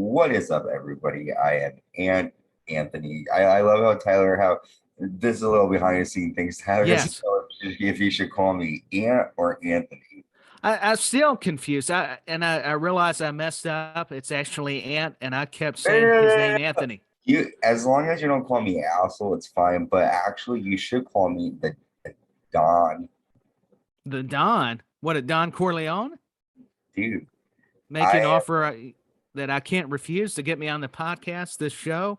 What is up, everybody? I am Anthony. I love how how this is a little behind the scene things. Tyler Yes. doesn't know if you should call me Ant or Anthony. I'm still confused. I realize I messed up. It's actually Ant, and I kept saying his name Eh, Anthony. You, as long as you don't call me asshole, it's fine. But actually, you should call me the Don, The Don. What, a Don Corleone? dude. Make an I offer that I can't refuse to get me on the podcast, this show.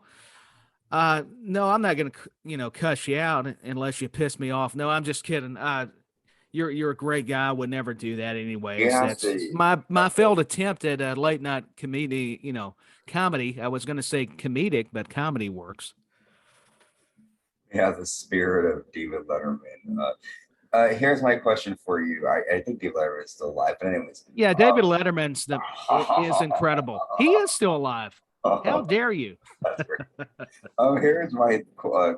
No, I'm not going to, cuss you out unless you piss me off. No, I'm just kidding. You're a great guy. I would never do that you anyways. have That's to. my failed attempt at a late night comedy, comedy. I was going to say comedic, but comedy works. Yeah, the spirit of David Letterman. Here's my question for you. I think David Letterman is still alive, but anyways. Yeah, David Letterman's is incredible. He is still alive. How dare you? That's great. Here's my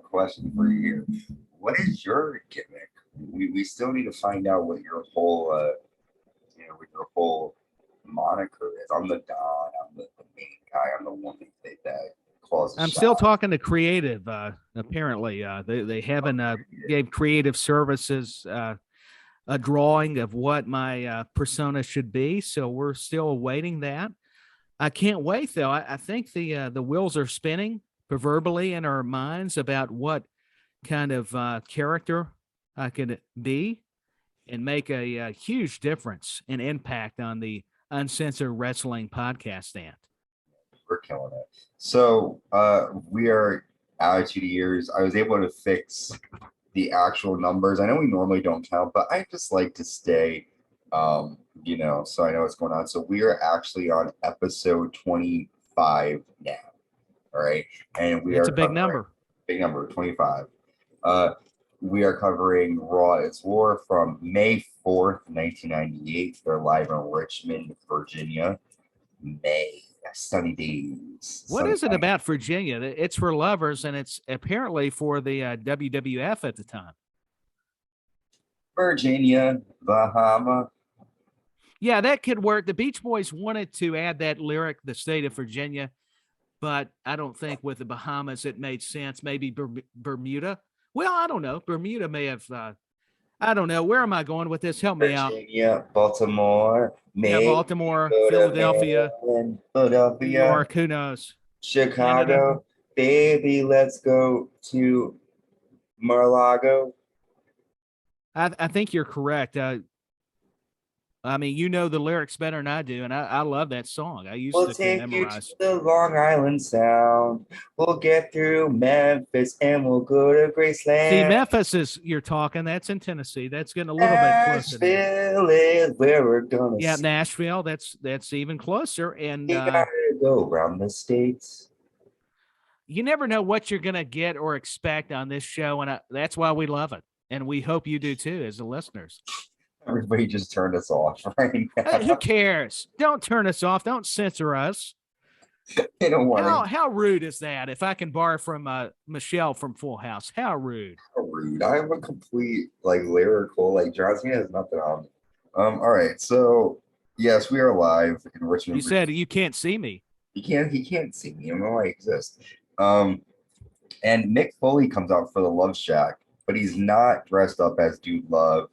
question for you here. What is your gimmick? We still need to find out what your whole what your whole moniker is. I'm the Don. I'm the main guy. I'm the one that calls the I'm shot. still talking to creative. Apparently, they haven't gave creative services a drawing of what my persona should be. So we're still awaiting that. I can't wait though. I think the wheels are spinning proverbially in our minds about what kind of character I could be and make a huge difference and impact on the Uncensored Wrestling podcast stand. We're killing it. So we are Attitude Years. I was able to fix the actual numbers. I know we normally don't count, but I just like to stay so I know what's going on. So we are actually on episode 25 now. All right. And It's a big number. Big number, 25. We are covering Raw Is War from May 4th, 1998. They're live in Richmond, Virginia. May. Sunny days. What is it about Virginia? It's for lovers, and it's apparently for the WWF at the time. Virginia, Bahama. Yeah, that could work. The Beach Boys wanted to add that lyric, the state of Virginia, but I don't think with the Bahamas it made sense. Maybe Bermuda. Well, I don't know. Bermuda may have. I don't know. Where am I going with this? Help me out. Virginia, Baltimore, Baltimore, Philadelphia, New York. Who knows? Chicago, Canada. baby. Let's go to Mar-a-Lago. I think you're correct. I mean, you know the lyrics better than I do, and I love that song. I used to take memorize. you to the Long Island Sound. We'll get through Memphis and we'll go to Graceland. See, Memphis is you're talking. That's in Tennessee. That's getting a little bit closer. Nashville is where we're gonna. Yeah, Nashville. That's even closer. And you gotta go around the states. You never know what you're gonna get or expect on this show, and that's why we love it, and we hope you do too, as the listeners. Everybody just turned us off right now. Who cares? Don't turn us off. Don't censor us. They don't want how rude is that? If I can borrow from Michelle from Full House, how rude. How rude. I have a complete lyrical John Cena has nothing on me. All right, so yes, we are live in Richmond. You said you can't see me. He can't see me. I don't know I exist. And Mick Foley comes out for the Love Shack, but he's not dressed up as Dude Love.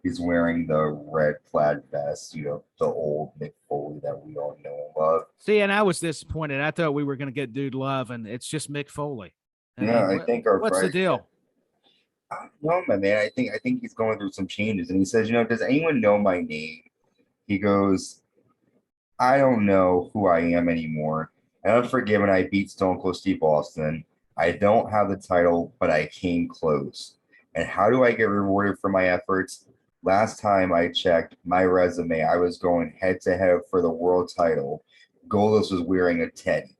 He's wearing the red plaid vest, the old Mick Foley that we all know and love. See, and I was disappointed. I thought we were going to get Dude Love, and it's just Mick Foley. I think what's the deal? I don't know, my man. I think he's going through some changes, and he says, does anyone know my name? He goes, I don't know who I am anymore. I'm unforgiven. I beat Stone Cold Steve Austin. I don't have the title, but I came close. And how do I get rewarded for my efforts? Last time I checked my resume, I was going head to head for the world title. Goldust was wearing a teddy.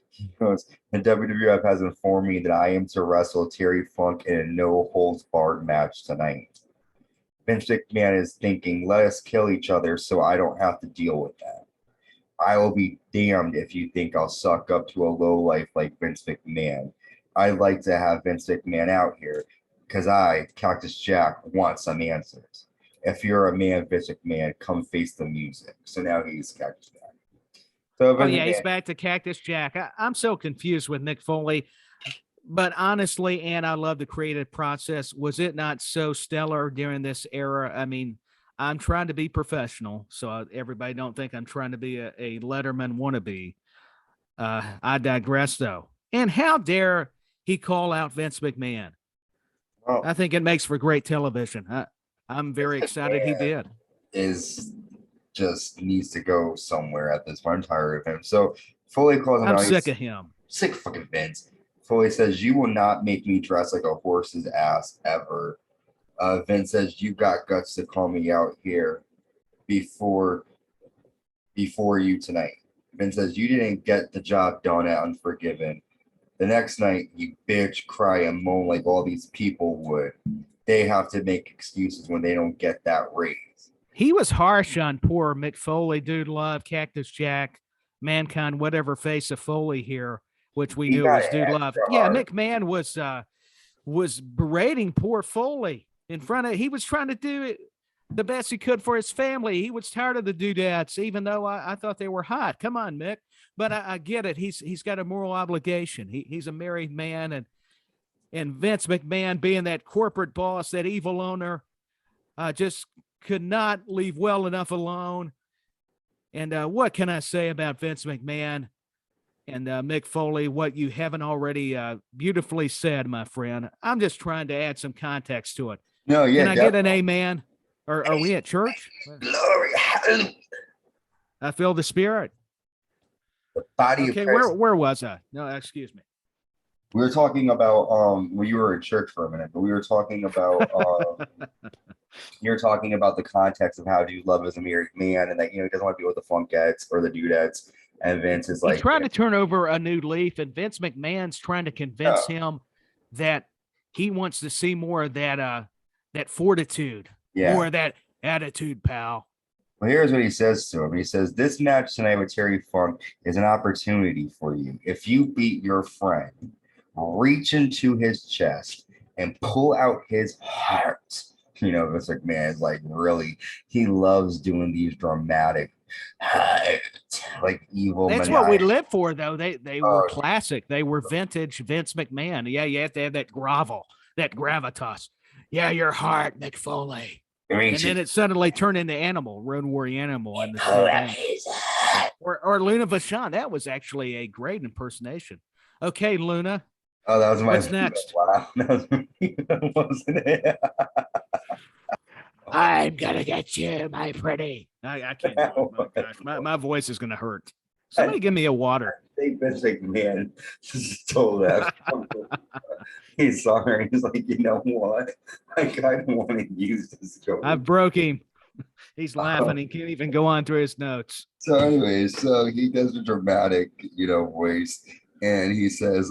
He goes, the WWF has informed me that I am to wrestle Terry Funk in a no-holds-barred match tonight. Vince McMahon is thinking, let us kill each other so I don't have to deal with that. I will be damned if you think I'll suck up to a lowlife like Vince McMahon. I'd like to have Vince McMahon out here because I, Cactus Jack, want some answers. If you're a man, Vince McMahon, come face the music. So now he's Cactus Jack. So Oh Vince yeah, he's McMahon, back to Cactus Jack. I'm so confused with Mick Foley, but honestly, and I love the creative process. Was it not so stellar during this era? I mean, I'm trying to be professional, so everybody don't think I'm trying to be a Letterman wannabe. I digress, though. And how dare he call out Vince McMahon? well, I think it makes for great television. I'm very Vince excited he McMahon did. is just needs to go somewhere at this point. I'm tired of him. So Foley calls him I'm out. sick He's of him. sick of fucking Vince. Foley says, "You will not make me dress like a horse's ass ever." Vince says, "You got guts to call me out here before you tonight." Vince says, "You didn't get the job done at Unforgiven. The next night, you bitch, cry, and moan like all these people would. They have to make excuses when they don't get that raise." He was harsh on poor Mick Foley, Dude Love, Cactus Jack, Mankind, whatever face of Foley here, which we He knew it got was Dude Love. extra Yeah, hard. McMahon was berating poor Foley in front of. He was trying to do it the best he could for his family. He was tired of the doodads, even though I thought they were hot. Come on, Mick. But I get it. He's got a moral obligation. He's a married man, and Vince McMahon being that corporate boss, that evil owner, just could not leave well enough alone. And what can I say about Vince McMahon and Mick Foley? What you haven't already beautifully said, my friend. I'm just trying to add some context to it. No, yeah, Can I get an definitely. amen? Or are we at church? Glory, hallelujah. I feel the spirit. The body of Okay, Christ. where was I? No, excuse me. We were talking about well, you were in church for a minute, but we were talking about you're talking about the context of how Dude Love is a married man and that he doesn't want to be with the Funkettes or the Dudettes. And Vince is He's like, trying to turn over a new leaf, and Vince McMahon's trying to convince him that he wants to see more of that fortitude, yeah. more of that attitude, pal. Well, here's what he says to him. He says, "This match tonight with Terry Funk is an opportunity for you. If you beat your friend, reach into his chest and pull out his heart." Vince McMahon is like really, he loves doing these dramatic, like evil That's what we maniacal. live for, though. They were classic. They were vintage Vince McMahon. Yeah, you have to have that grovel, that gravitas. Yeah, your heart, Mick Foley. And then it suddenly turned into Animal, Road Warrior Animal, in the same band. Or Luna Vachon. That was actually a great impersonation. Okay, Luna. Oh, that was my. What's next? Wow, that wasn't it? I'm gonna get you, my pretty. I can't do it. Oh my gosh, my voice is gonna hurt. Somebody give me a water. Vince McMahon stole that. He's sorry. He's like, you know what? I kind of want to use this joke. I broke him. He's laughing. He can't even go on through his notes. So, anyways, so he does a dramatic, voice, and he says,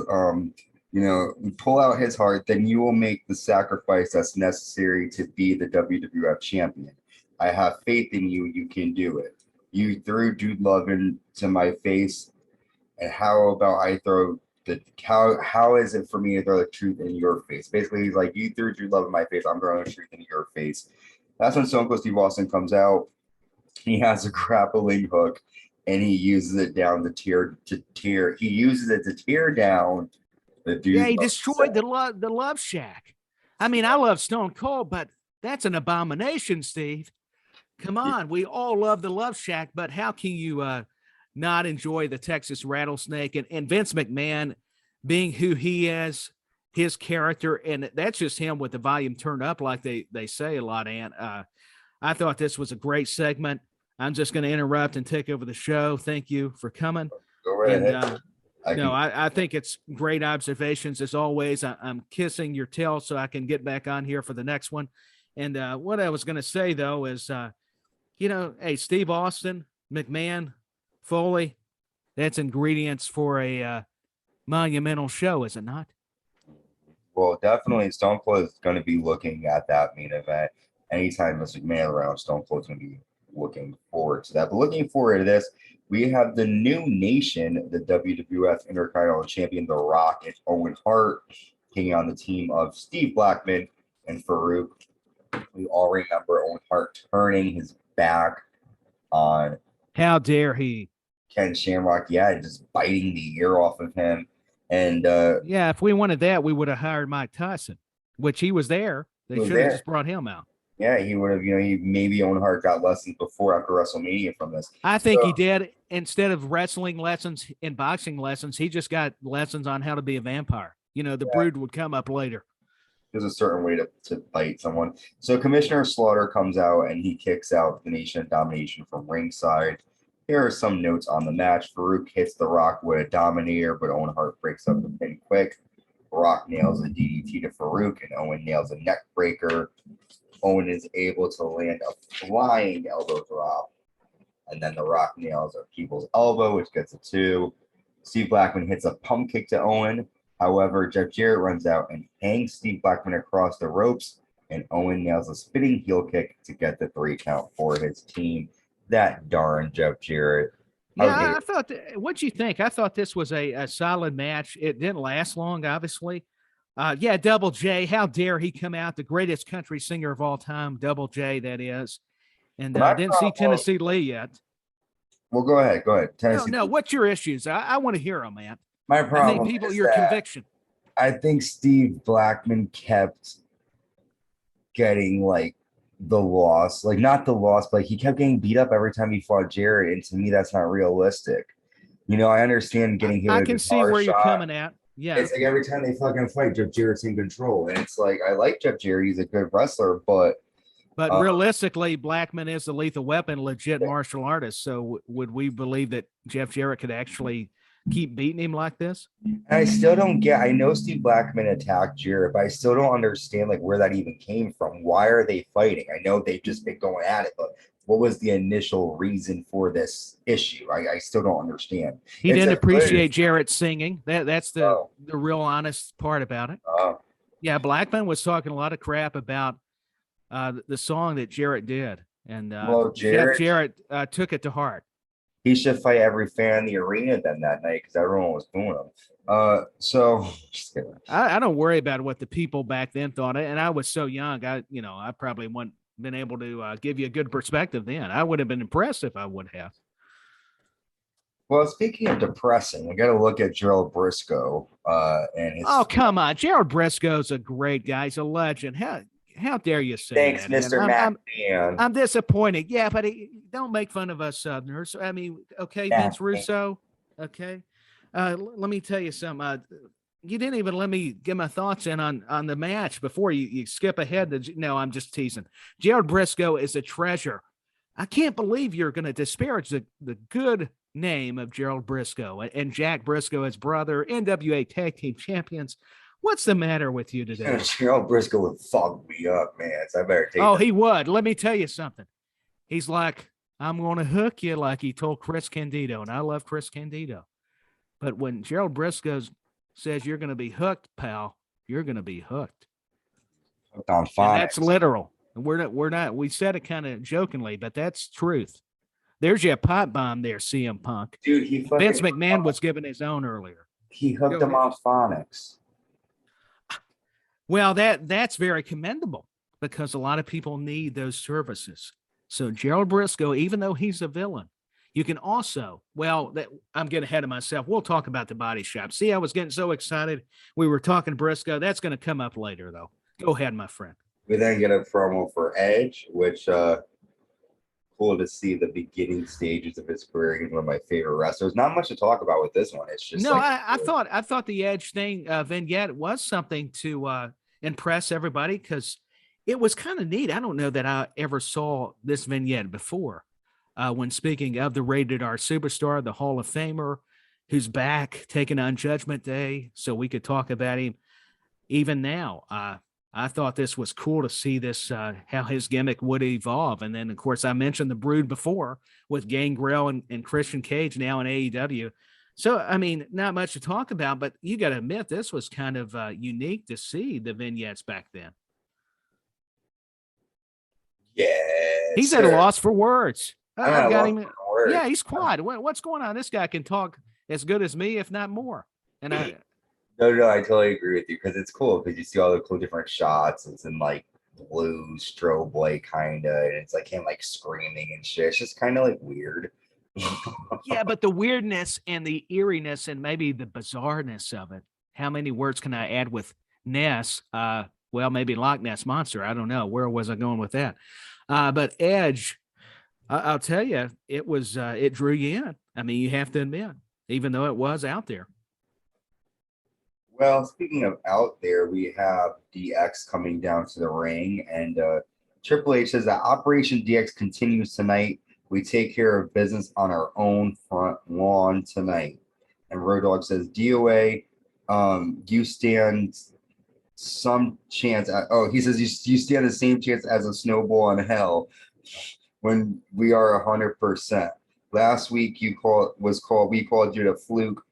pull out his heart, then you will make the sacrifice that's necessary to be the WWF champion. I have faith in you. You can do it. You threw Dude Love into my face, and how about I throw how is it for me to throw the truth in your face? Basically, he's like, you threw Dude Love in my face, I'm throwing the truth in your face. That's when Stone Cold Steve Austin comes out. He has a grappling hook, and he uses it down to tear. He uses it to tear down the dude. Yeah, he destroyed the Love Shack. I mean, I love Stone Cold, but that's an abomination, Steve. Come on, we all love the Love Shack, but how can you not enjoy the Texas Rattlesnake and Vince McMahon being who he is, his character, and that's just him with the volume turned up, like they say a lot. And I thought this was a great segment. I'm just going to interrupt and take over the show. Thank you for coming. Go right ahead. I think it's great observations as always. I'm kissing your tail so I can get back on here for the next one. And what I was going to say though is, hey, Steve Austin, McMahon, Foley, that's ingredients for a monumental show, is it not? Well, definitely Stone Cold is going to be looking at that main event. Anytime Mr. McMahon around, Stone Cold's going to be looking forward to that. But looking forward to this, we have the new nation, the WWF Intercontinental Champion, The Rock, and Owen Hart, taking on the team of Steve Blackman and Faarooq. We all remember Owen Hart turning his back on. How dare he? Ken Shamrock, yeah, just biting the ear off of him. And Yeah, if we wanted that, we would have hired Mike Tyson, which he was there. They he was should have there. just brought him out. Yeah, he would have, he maybe Owen Hart got lessons before after WrestleMania from this. I think he did. Instead of wrestling lessons and boxing lessons, he just got lessons on how to be a vampire. The Brood would come up later. There's a certain way to bite someone. So Commissioner Slaughter comes out and he kicks out the Nation of Domination from ringside. Here are some notes on the match. Faarooq hits The Rock with a Dominator, but Owen Hart breaks up the pin quick. Rock nails a DDT to Faarooq, and Owen nails a neck breaker. Owen is able to land a flying elbow drop, and then The Rock nails a people's elbow, which gets a 2. Steve Blackman hits a pump kick to Owen. However, Jeff Jarrett runs out and hangs Steve Blackman across the ropes, and Owen nails a spinning heel kick to get the 3 count for his team. That darn Jeff Jarrett. Yeah, I thought. What'd you think? I thought this was a solid match. It didn't last long, obviously. Yeah, Double J. How dare he come out, the greatest country singer of all time, Double J, that is. And didn't see Tennessee Lee yet. Well, go ahead. Tennessee. No. What's your issues? I want to hear them, man. My problem is your conviction. I think Steve Blackman kept getting the loss, not the loss, but he kept getting beat up every time he fought Jarrett, and to me, that's not realistic. I understand getting hit. I can see where you're coming at. Yeah, it's every time they fucking fight, Jeff Jarrett's in control, and it's I like Jeff Jarrett; he's a good wrestler, but realistically, Blackman is the Lethal Weapon, legit martial artist. So would we believe that Jeff Jarrett could actually keep beating him like this? And I still don't get. I know Steve Blackman attacked Jarrett, but I still don't understand where that even came from. Why are they fighting? I know they've just been going at it, but what was the initial reason for this issue? I still don't understand. He didn't appreciate Jarrett singing. That's the real honest part about it. Yeah, Blackman was talking a lot of crap about the song that Jarrett did, and Jarrett took it to heart. He should fight every fan in the arena then that night because everyone was booing him. So just kidding. I don't worry about what the people back then thought, and I was so young. I probably wouldn't been able to give you a good perspective then. I would have been impressed if I would have. Well, speaking of depressing, we got to look at Gerald Briscoe and his. Oh, come on, Gerald Briscoe's a great guy. He's a legend. How dare you say Thanks, that? Mr. McMahon. I'm disappointed. Yeah, but don't make fun of us Southerners. I mean, okay, Vince Russo. Okay. Let me tell you something. You didn't even let me get my thoughts in on the match before you skip ahead. No, I'm just teasing. Gerald Briscoe is a treasure. I can't believe you're going to disparage the good name of Gerald Briscoe and Jack Briscoe, his brother, NWA Tag Team Champions. What's the matter with you today? Gerald Briscoe would fuck me up, man. So I better take he would. Let me tell you something. He's like, I'm going to hook you like he told Chris Candido, and I love Chris Candido. But when Gerald Briscoe says you're going to be hooked, pal, you're going to be hooked. Hooked on phonics. And that's literal. And we're not. We said it kind of jokingly, but that's truth. There's your pipe bomb there, CM Punk. Dude, Vince McMahon was giving his own earlier. He hooked him on phonics. Well, that's very commendable because a lot of people need those services. So Gerald Briscoe, even though he's a villain, you can also, I'm getting ahead of myself. We'll talk about the body shop. See, I was getting so excited. We were talking Briscoe. That's going to come up later, though. Go ahead, my friend. We then get a promo for Edge, which cool to see the beginning stages of his career. He's one of my favorite wrestlers. Not much to talk about with this one. It's just I thought the Edge thing vignette was something to impress everybody because it was kind of neat. I don't know that I ever saw this vignette before. When speaking of the Rated R Superstar, the Hall of Famer, who's back taking on Judgment Day, so we could talk about him even now. I thought this was cool to see this, how his gimmick would evolve. And then, of course, I mentioned the Brood before with Gangrel and Christian Cage now in AEW. So, I mean, not much to talk about, but you got to admit this was kind of unique to see the vignettes back then. Yeah. He's at a loss for words. I got him. Yeah, he's quiet. What's going on? This guy can talk as good as me, if not more. And No, I totally agree with you because it's cool because you see all the cool different shots. It's in blue strobe light kind of, and it's him screaming and shit. It's just kind of weird. Yeah, but the weirdness and the eeriness and maybe the bizarreness of it. How many words can I add with Ness? Well, maybe Loch Ness Monster. I don't know. Where was I going with that? But Edge, I'll tell you, it drew you in. I mean, you have to admit, even though it was out there. Well, speaking of out there, we have DX coming down to the ring, and Triple H says that Operation DX continues tonight. We take care of business on our own front lawn tonight. And Road Dogg says, DOA, you stand some chance. He says you stand the same chance as a snowball in hell when we are 100%. Last week we called you the fluke,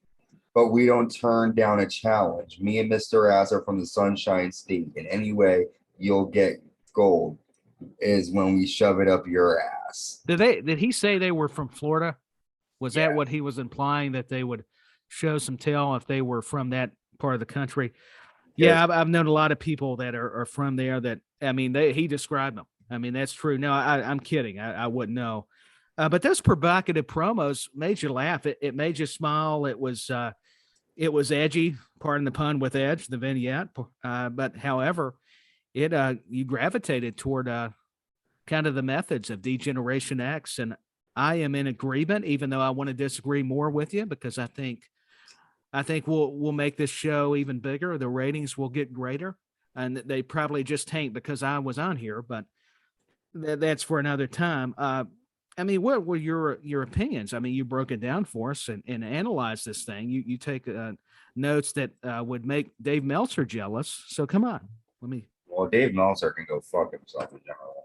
but we don't turn down a challenge. Me and Mr. Ass are from the Sunshine State. In any way, you'll get gold is when we shove it up your ass. Did he say they were from Florida? Was that what he was implying, that they would show some tail if they were from that part of the country? Yeah, I've known a lot of people that are from there that, I mean, he described them. I mean, that's true. No, I'm kidding. I wouldn't know. But those provocative promos made you laugh. It made you smile. It was edgy, pardon the pun, with Edge, the vignette. But however, you gravitated toward kind of the methods of Degeneration X, and I am in agreement, even though I want to disagree more with you, because I think we'll make this show even bigger. The ratings will get greater, and they probably just tanked because I was on here, but that's for another time. I mean, what were your opinions? I mean, you broke it down for us and analyzed this thing. You take notes that would make Dave Meltzer jealous. So come on, let me. Well, Dave Meltzer can go fuck himself in general.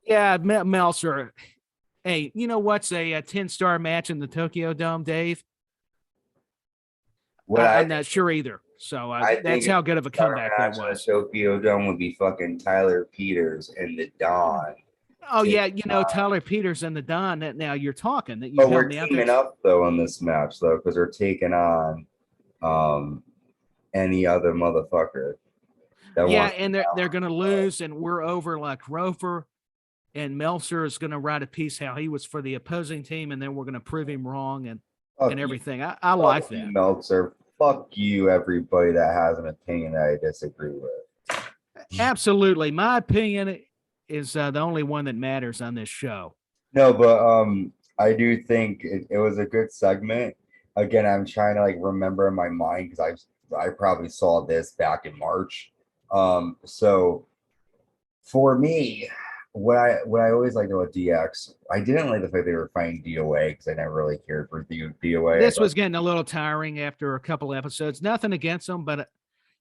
Yeah, Meltzer. Hey, you know what's a 10-star match in the Tokyo Dome, Dave? I'm not sure either. So that's how good of a comeback that was. Tokyo Dome would be fucking Tyler Peters and the Don. Oh yeah, Tyler Peters and the Don. Now you're talking that you. But we're teaming up though in this match though, because they're taking on any other motherfucker. Yeah, and they're gonna lose, and we're over like Rover, and Meltzer is gonna write a piece how he was for the opposing team, and then we're gonna prove him wrong and everything. I like that. Meltzer, fuck you, everybody that has an opinion that I disagree with. Absolutely, my opinion is the only one that matters on this show. No, but I do think it was a good segment. Again, I'm trying to like remember in my mind because I probably saw this back in March. So for me, what I always liked about DX, I didn't like the fact they were fighting DOA because I never really cared for DOA. This was getting a little tiring after a couple episodes. Nothing against them, but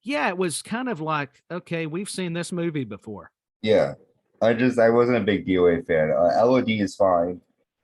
yeah, it was kind of like, okay, we've seen this movie before. Yeah, I wasn't a big DOA fan. LOD is fine,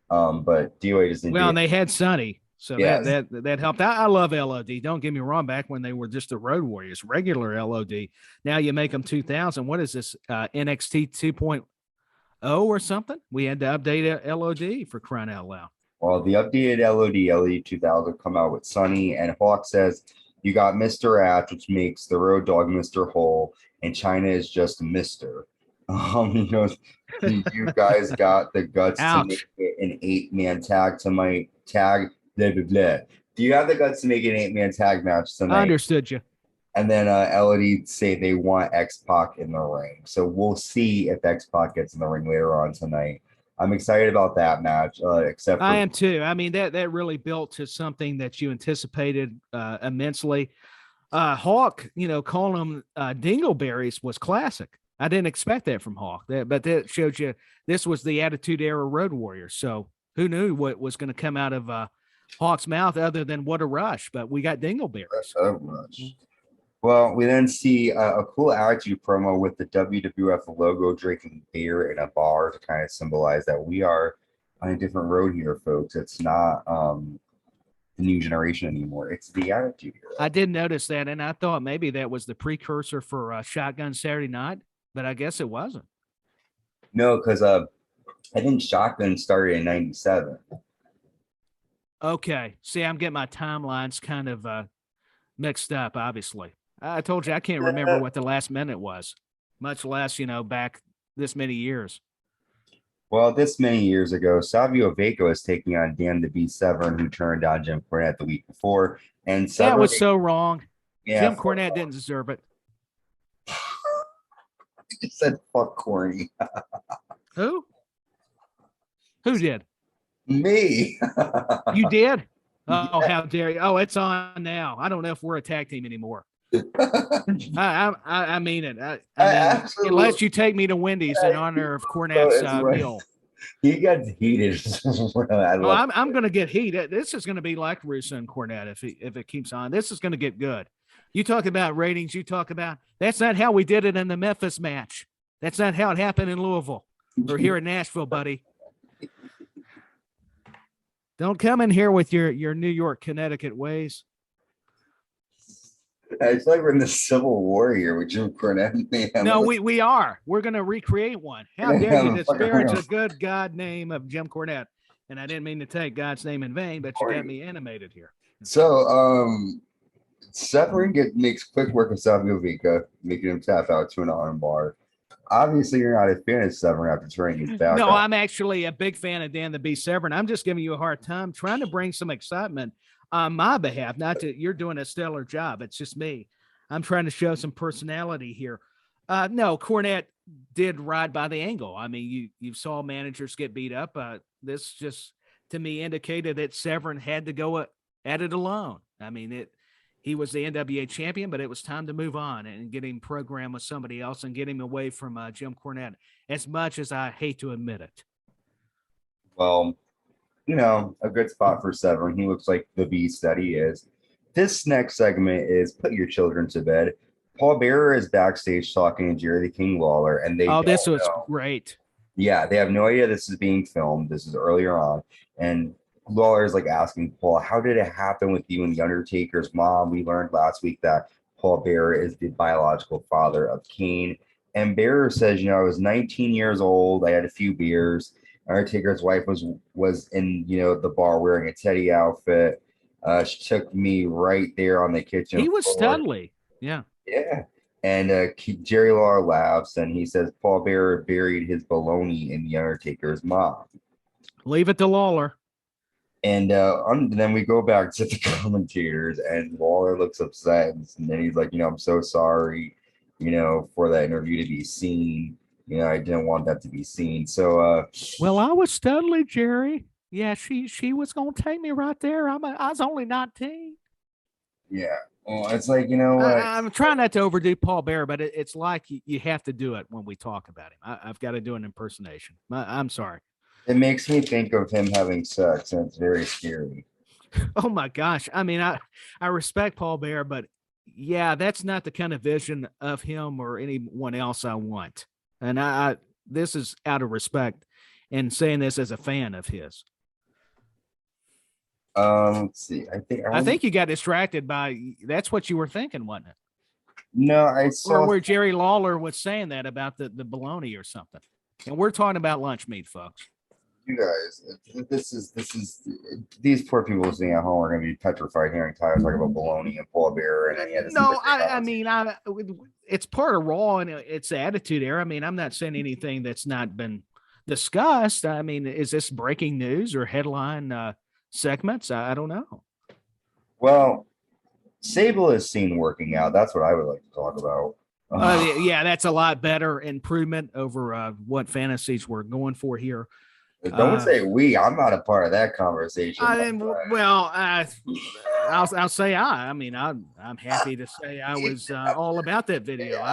but DOA just didn't. Well, and they had Sonny. So that helped. I love LOD. Don't get me wrong. Back when they were just the Road Warriors, regular LOD. Now you make them 2000. What is this? NXT 2.0 or something? We had to update LOD for crying out loud. Well, the updated LOD 2000 come out with Sonny, and Hawk says you got Mr. Ash, which makes the Road Dogg Mr. Hole, and Chyna is just Mr. You guys got the guts to make it an 8-man tag tonight. Blah, blah, blah. Do you have the guts to make an 8-man tag match tonight? I understood you. And then LOD say they want X-Pac in the ring. So we'll see if X-Pac gets in the ring later on tonight. I'm excited about that match. Except I am too. I mean, that really built to something that you anticipated immensely. Hawk, calling them dingleberries was classic. I didn't expect that from Hawk. But that showed you this was the Attitude Era Road Warriors. So who knew what was going to come out of Hawk's mouth other than what a rush, but we got dingleberries. A rush. Well, we then see a cool attitude promo with the WWF logo drinking beer in a bar to kind of symbolize that we are on a different road here, folks. It's not the new generation anymore. It's the Attitude Era. I did notice that, and I thought maybe that was the precursor for Shotgun Saturday Night, but I guess it wasn't. No, because I think Shotgun started in 97. Okay. See, I'm getting my timelines kind of mixed up, obviously. I told you I can't remember what the last minute was, much less, back this many years. Well, this many years ago, Savio Vega was taking on Dan the Beast Severn, who turned on Jim Cornette the week before. And That Severn, was so wrong. yeah, Jim Cornette didn't deserve it. he said fuck corny. Who? Who did? Me. You did? Oh, Yeah. how dare you? Oh, it's on now. I don't know if we're a tag team anymore. I mean it. I mean, unless you take me to Wendy's in honor of Cornette's meal. He got heated. I Oh, love I'm going to get heat. This is going to be like Russo and Cornette if it keeps on. This is going to get good. You talk about ratings. You talk about that's not how we did it in the Memphis match. That's not how it happened in Louisville or here in Nashville, buddy. Don't come in here with your New York, Connecticut ways. It's like we're in the Civil War here with Jim Cornette. Man. No, we are. We're going to recreate one. How dare you disparage the good God name of Jim Cornette? And I didn't mean to take God's name in vain, but you got me animated here. So, Severn makes quick work of Savio Vega, making him tap out to an arm bar. Obviously, you're not a fan of Severn after turning his back. No, up. I'm actually a big fan of Dan the Beast Severn. I'm just giving you a hard time, trying to bring some excitement on my behalf. Not to you're doing a stellar job. It's just me. I'm trying to show some personality here. No, Cornette did ride by the angle. I mean, you saw managers get beat up. This just to me indicated that Severn had to go at it alone. I mean, he was the NWA champion, but it was time to move on and get him programmed with somebody else and get him away from Jim Cornette, as much as I hate to admit it. Well, a good spot for Severn. He looks like the beast that he is. This next segment is Put Your Children to Bed. Paul Bearer is backstage talking to Jerry the King Lawler, and this was great. Yeah, they have no idea this is being filmed. This is earlier on, and Lawler is like asking Paul, how did it happen with you and the Undertaker's mom? We learned last week that Paul Bearer is the biological father of Kane. And Bearer says, I was 19 years old. I had a few beers. Undertaker's wife was in, the bar wearing a Teddy outfit. She took me right there on the kitchen He was floor. studly. Yeah. Yeah. And Jerry Lawler laughs, and he says Paul Bearer buried his baloney in the Undertaker's mom. Leave it to Lawler. And then we go back to the commentators, and Lawler looks upset, and then he's like, I'm so sorry, for that interview to be seen. I didn't want that to be seen. So, well, I was studly, Jerry. Yeah, she was gonna take me right there. I was only 19. Yeah. Well, it's like, what? I'm trying not to overdo Paul Bearer, but it's like you have to do it when we talk about him. I've got to do an impersonation. I'm sorry. It makes me think of him having sex, and it's very scary. Oh my gosh. I mean, I respect Paul Bearer, but yeah, that's not the kind of vision of him or anyone else I want. And I this is out of respect and saying this as a fan of his. Let's see. I think you got distracted by that's what you were thinking, wasn't it? No, I saw or where Jerry Lawler was saying that about the bologna or something. And we're talking about lunch meat, folks. You guys, this is these poor people listening at home are going to be petrified hearing Tyler talk about baloney and Paul Bearer and any of this. No, I mean, it's part of Raw and it's Attitude Era. I mean, I'm not saying anything that's not been discussed. I mean, is this breaking news or headline segments? I don't know. Well, Sable is seen working out. That's what I would like to talk about. Yeah, that's a lot better improvement over what fantasies we're going for here. Don't say we. I'm not a part of that conversation. I'll say I mean, I'm happy to say I was all about that video.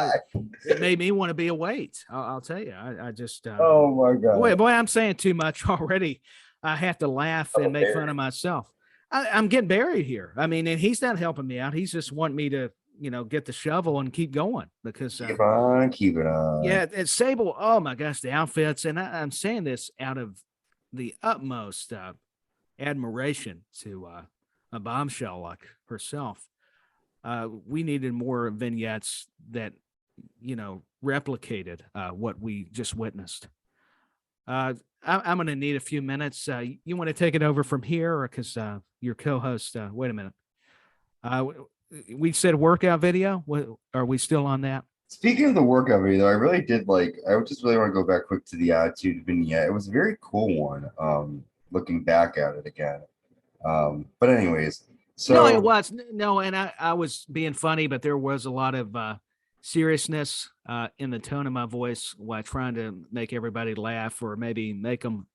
It made me want to be a weight. I'll tell you. I just. Oh my god. Boy, I'm saying too much already. I have to laugh and make fun of myself. I'm getting buried here. I mean, and he's not helping me out. He's just wanting me to, get the shovel and keep going because keep it on. Yeah, it's Sable. Oh my gosh, the outfits, and I'm saying this out of the utmost admiration to a bombshell like herself. We needed more vignettes that replicated what we just witnessed. I'm going to need a few minutes. You want to take it over from here, or because your co-host? Wait a minute. We said workout video. Are we still on that? Speaking of the workout video, though, I really did like. I would just really want to go back quick to the Attitude vignette. It was a very cool one. Looking back at it again. But anyways, No, it so was no, and I was being funny, but there was a lot of seriousness in the tone of my voice while trying to make everybody laugh or maybe make them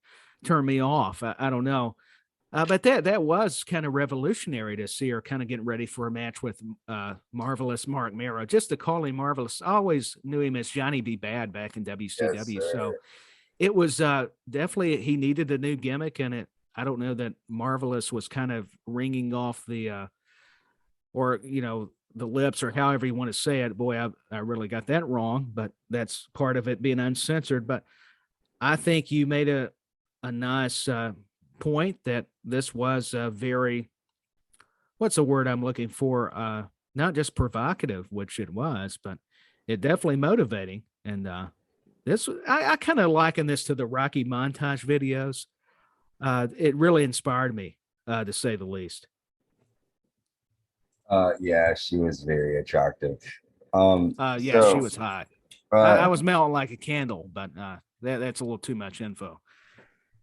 turn me off. I don't know. But that was kind of revolutionary to see her kind of getting ready for a match with Marvelous Mark Mero. Just to call him Marvelous, I always knew him as Johnny B. Bad back in yes, WCW. So sir. it was definitely he needed a new gimmick, and it. I don't know that Marvelous was kind of ringing off the or the lips or however you want to say it. Boy, I really got that wrong, but that's part of it being uncensored. But I think you made a nice point that this was a very what's the word I'm looking for? Not just provocative, which it was, but it definitely motivating. And this I kind of liken this to the Rocky montage videos. It really inspired me, to say the least. Yeah, she was very attractive. Yeah, she So was hot. I uh, was melting like a candle, but that's a little too much info.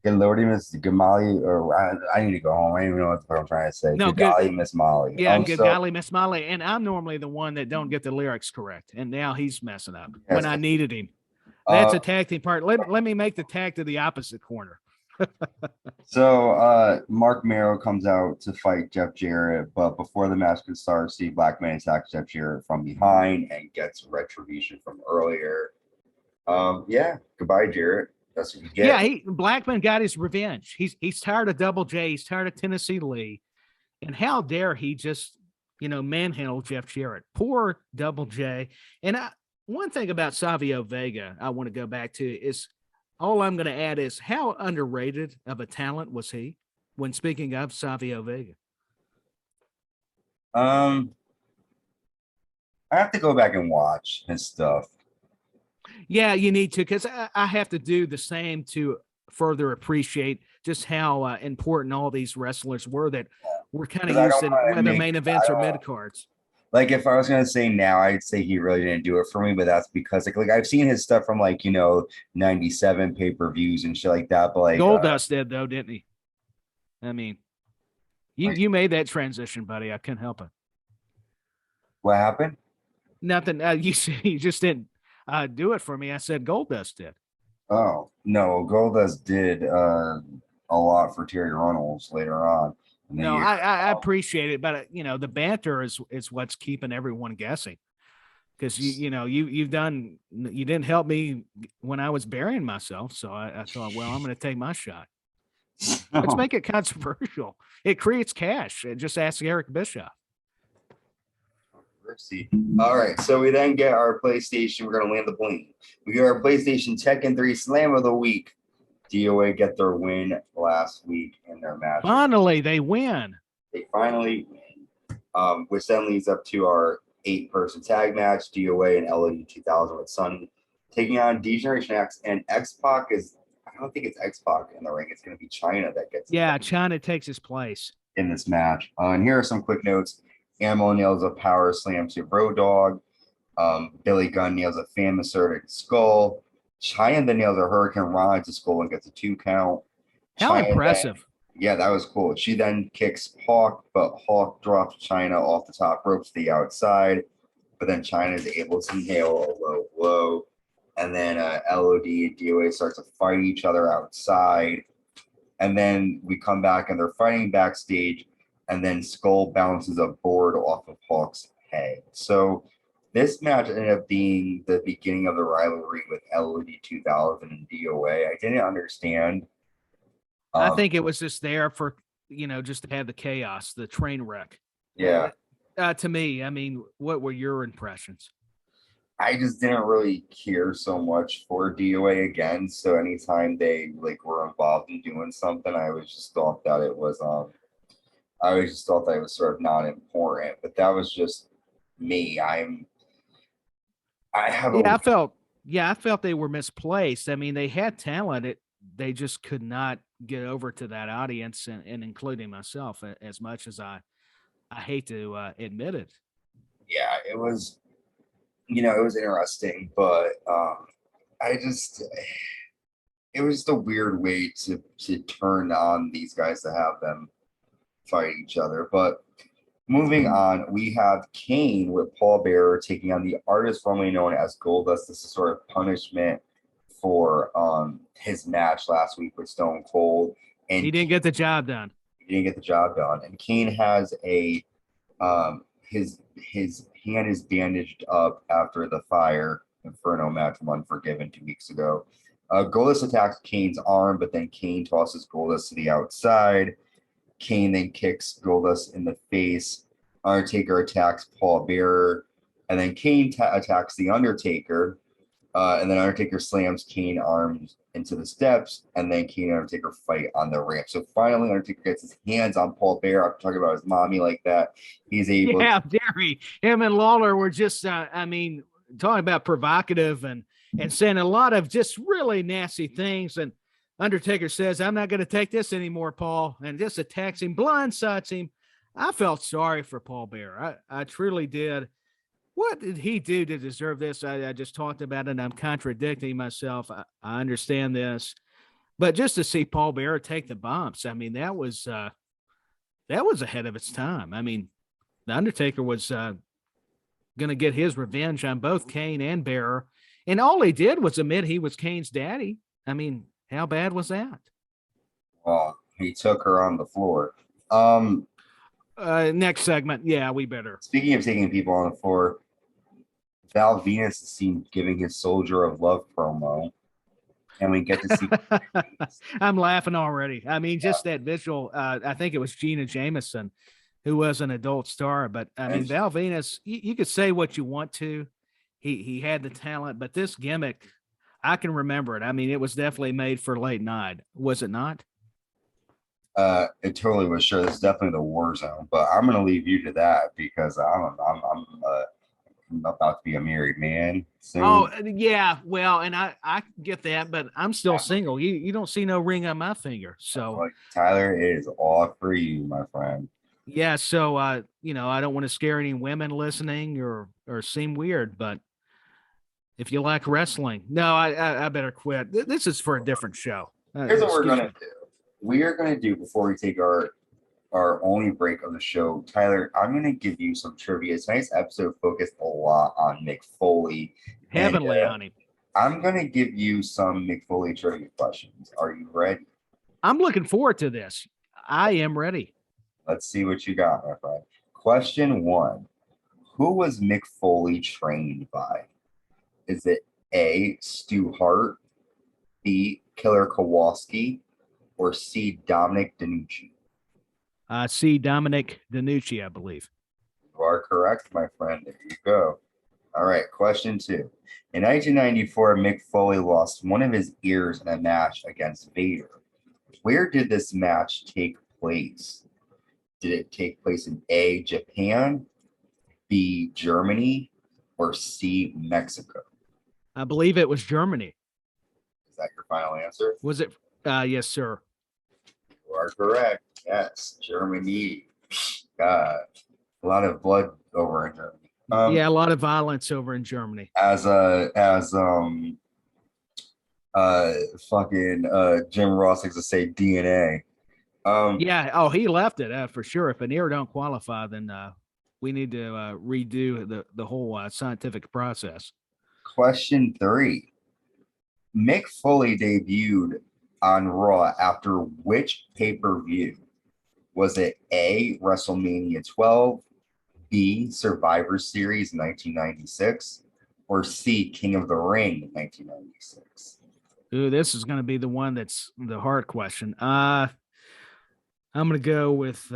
good lordy, Miss Gamali, or I need to go home. I don't even know what the fuck I'm trying to say. No, Good good. golly, Miss Molly. Yeah, good So golly, Miss Molly. And I'm normally the one that don't get the lyrics correct, and now he's messing up when yes, I needed him. That's uh, a tag team part. Let me make the tag to the opposite corner. Mark Mero comes out to fight Jeff Jarrett, but before the match can start, Steve Blackman attacks Jeff Jarrett from behind and gets retribution from earlier. Yeah, goodbye, Jarrett. That's what you Yeah, get. he Blackman got his revenge. He's tired of Double J. He's tired of Tennessee Lee, and how dare he just manhandle Jeff Jarrett? Poor Double J. And one thing about Savio Vega, I want to go back to is all I'm going to add is how underrated of a talent was he? When speaking of Savio Vega, Um, I have to go back and watch his stuff. yeah, you need to because I have to do the same to further appreciate just how important all these wrestlers were that were kind of Because I used don't in want to whether make, main I events or don't mid cards. like if I was gonna say now, I'd say he really didn't do it for me, but that's because like I've seen his stuff from like 97 pay-per-views and shit like that. But Goldust did though, didn't he? I mean, you like you made that transition, buddy. I couldn't help it. what happened? Nothing. You just didn't do it for me. I said Goldust did. Oh no, Goldust did a lot for Terry Runnels later on in the No, year. I appreciate it, but the banter is what's keeping everyone guessing. Because you didn't help me when I was burying myself, so I thought, well, I'm going to take my shot. Let's make it controversial. It creates cash. Just ask Eric Bischoff. Let's see. All right, so we then get our PlayStation. We're gonna land the plane. We get our PlayStation Tekken 3 Slam of the Week. DOA get their win last week in their match. Finally, they win. They finally win, which then leads up to our 8-person tag match. DOA and LOD 2000 with Sunny taking on D-Generation X, and X-Pac is. I don't think it's X-Pac in the ring. It's going to be Chyna that gets Yeah, Chyna takes his place. in this match. And here are some quick notes. Animal nails a power slam to Road Dogg. Billy Gunn nails a fan asserted skull. Chyna then nails a Hurricane Rana to skull and gets a 2 count. How Chyna then, impressive. yeah, that was cool. She then kicks Hawk, but Hawk drops Chyna off the top rope to the outside. But then Chyna is able to nail a low blow. And then LOD and DOA start to fight each other outside. And then we come back and they're fighting backstage. And then Skull bounces a board off of Hawk's head. So this match ended up being the beginning of the rivalry with LOD 2000 and DOA. I didn't understand. I Um, think it was just there for, just to have the chaos, the train wreck. yeah, To me, I mean, what were your impressions? I just didn't really care so much for DOA again. So anytime they like were involved in doing something, I was just thought that it was I always just thought that it was sort of not important. But that was just me. I have a Yeah, I felt they were misplaced. I mean, they had talent. They just could not get over to that audience and including myself as much as I hate to admit it. yeah, it was it was interesting, but I just it was just a weird way to turn on these guys to have them fight each other. But moving on, we have Kane with Paul Bearer taking on the artist formerly known as Goldust. This is sort of punishment for his match last week with Stone Cold, and He didn't get the job done. he didn't get the job done. And Kane has a his hand is bandaged up after the Fire Inferno match from Unforgiven 2 weeks ago. Goldust attacks Kane's arm, but then Kane tosses Goldust to the outside. Kane then kicks Goldust in the face. Undertaker attacks Paul Bearer, and then Kane attacks the Undertaker. And then Undertaker slams Kane arms into the steps, and then Kane and Undertaker fight on the ramp. So finally, Undertaker gets his hands on Paul Bearer. I'm talking about his mommy like that. He's able. Yeah, Jerry. Him and Lawler were just, talking about provocative and saying a lot of just really nasty things. And Undertaker says, "I'm not going to take this anymore, Paul," and just attacks him, blindsides him. I felt sorry for Paul Bearer. I truly did. What did he do to deserve this? I just talked about it, and I'm contradicting myself. I understand this, but just to see Paul Bearer take the bumps, that was ahead of its time. The Undertaker was going to get his revenge on both Kane and Bearer, and all he did was admit he was Kane's daddy. How bad was that? Well, he took her on the floor. Next segment. Yeah, we better. Speaking of taking people on the floor, Val Venus is seen giving his Soldier of Love promo, and we get to see. I'm laughing already. Just that visual. I think it was Gina Jameson, who was an adult star, but Val Venus. You could say what you want to. He had the talent, but this gimmick, I can remember it. It was definitely made for late night, was it not? It totally was. Sure, this is definitely the war zone, but I'm going to leave you to that because I'm about to be a married man soon. Oh yeah, well, and I get that, but I'm still single. You don't see no ring on my finger, so Tyler, it is all for you, my friend. Yeah, so I don't want to scare any women listening or seem weird, but if you like wrestling, no, I better quit. This is for a different show. Here's what we're gonna do. We are going to do, before we take our only break of the show, Tyler, I'm going to give you some trivia. Tonight's episode focused a lot on Mick Foley. Heavenly on him. I'm going to give you some Mick Foley trivia questions. Are you ready? I'm looking forward to this. I am ready. Let's see what you got, my friend. Question 1. Who was Mick Foley trained by? Is it A, Stu Hart, B, Killer Kowalski, or C, Dominic DeNucci? C, Dominic DeNucci, I believe. You are correct, my friend. There you go. All right, question 2. In 1994, Mick Foley lost one of his ears in a match against Vader. Where did this match take place? Did it take place in A, Japan, B, Germany, or C, Mexico? I believe it was Germany. Is that your final answer? Was it? Yes, sir. You are correct. Yes, Germany. God, a lot of blood over in Germany. Yeah, a lot of violence over in Germany. Fucking Jim Ross likes to say DNA. Yeah. Oh, he left it for sure. If an ear don't qualify, then we need to redo the whole scientific process. Question 3. Mick Foley debuted on Raw after which pay-per-view? Was it A, WrestleMania 12, B, Survivor Series 1996, or C, King of the Ring 1996? Ooh, this is going to be the one that's the hard question. I'm going to go with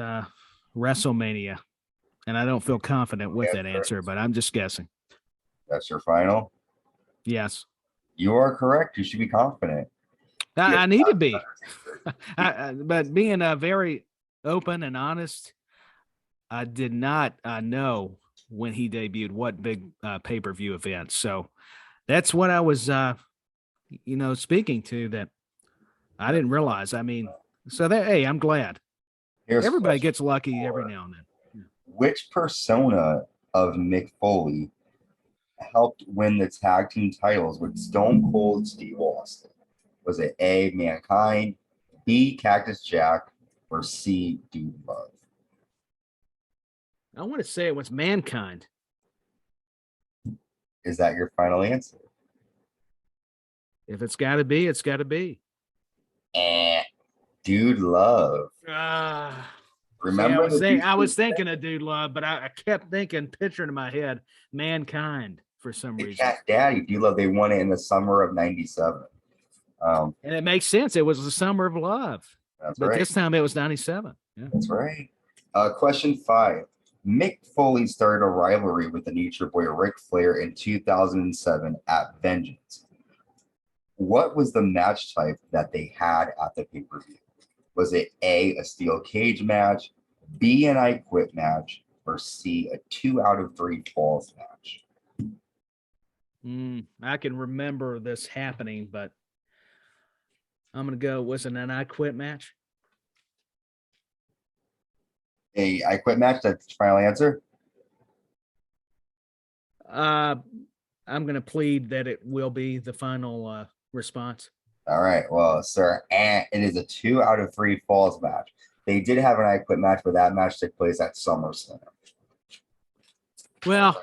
WrestleMania, and I don't feel confident with that answer, but I'm just guessing. That's your final? Yes. You are correct. You should be confident. I need to be. But being very open and honest, I did not know when he debuted what big pay-per-view event. So that's what I was, speaking to, that I didn't realize. Hey, I'm glad. Everybody gets lucky every now and then. Which persona of Mick Foley helped win the tag team titles with Stone Cold Steve Austin? Was it A, Mankind, B, Cactus Jack, or C, Dude Love? I want to say it was Mankind. Is that your final answer? If it's got to be, it's got to be. Dude Love. Remember I was thinking of Dude Love, but I kept picturing in my head Mankind for some reason. Cat Daddy, Dude Love. They won it in the summer of '97. And it makes sense. It was the summer of love. But right. This time it was 97. Yeah. That's right. Question 5. Mick Foley started a rivalry with the Nature Boy Ric Flair in 2007 at Vengeance. What was the match type that they had at the pay-per-view? Was it A, a steel cage match, B, an I Quit match, or C, a 2 out of 3 falls match? I can remember this happening, but I'm going to go, was it an I Quit match? A I Quit match, that's your final answer? I'm going to plead that it will be the final response. All right, well, sir, it is a 2 out of 3 falls match. They did have an I Quit match, but that match took place at SummerSlam. Well,